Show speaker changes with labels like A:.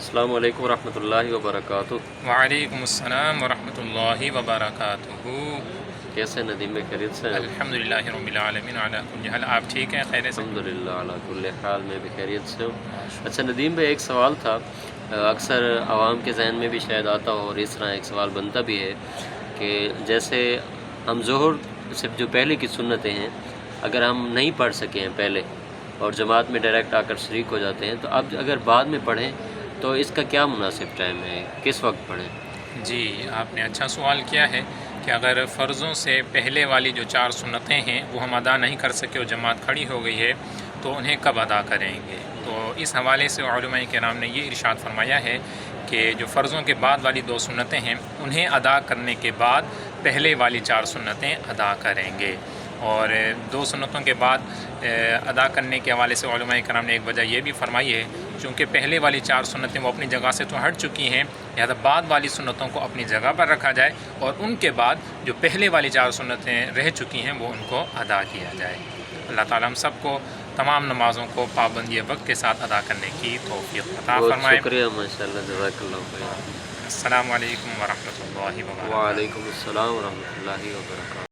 A: السلام علیکم ورحمۃ اللہ وبرکاتہ۔
B: وعلیکم السلام ورحمۃ اللہ وبرکاتہ۔
A: کیسے ندیم میں خیریت سے ہیں؟
B: الحمدللہ رب العالمین علی کل حال۔ آپ ٹھیک ہیں؟ خیر سے؟
A: الحمدللہ علی کل حال، میں بھی خیریت سے ہوں۔ اچھا ندیم بھائی، ایک سوال تھا، اکثر عوام کے ذہن میں بھی شاید آتا ہو اور اس طرح ایک سوال بنتا بھی ہے کہ جیسے ہم ظہر سے جو پہلے کی سنتیں ہیں اگر ہم نہیں پڑھ سکے ہیں پہلے اور جماعت میں ڈائریکٹ آ کر شریک ہو جاتے ہیں، تو اب اگر بعد میں پڑھیں تو اس کا کیا مناسب ٹائم ہے، کس وقت پڑھیں؟
B: جی، آپ نے اچھا سوال کیا ہے کہ اگر فرضوں سے پہلے والی جو 4 سنتیں ہیں وہ ہم ادا نہیں کر سکے اور جماعت کھڑی ہو گئی ہے تو انہیں کب ادا کریں گے؟ تو اس حوالے سے علماء کرام نے یہ ارشاد فرمایا ہے کہ جو فرضوں کے بعد والی 2 سنتیں ہیں انہیں ادا کرنے کے بعد پہلے والی 4 سنتیں ادا کریں گے۔ اور 2 سنتوں کے بعد ادا کرنے کے حوالے سے علماء کرام نے ایک وجہ یہ بھی فرمائی ہے چونکہ پہلے والی 4 سنتیں وہ اپنی جگہ سے تو ہٹ چکی ہیں، لہذا بعد والی سنتوں کو اپنی جگہ پر رکھا جائے اور ان کے بعد جو پہلے والی 4 سنتیں رہ چکی ہیں وہ ان کو ادا کیا جائے۔ اللہ تعالیٰ ہم سب کو تمام نمازوں کو پابندی وقت کے ساتھ ادا کرنے کی توفیق عطا فرمائے۔
A: شکریہ، ماشاءاللہ، جزاک اللہ خیر۔
B: السلام علیکم ورحمۃ اللہ وبرکاتہ۔
A: وعلیکم السلام ورحمۃ اللہ وبرکاتہ۔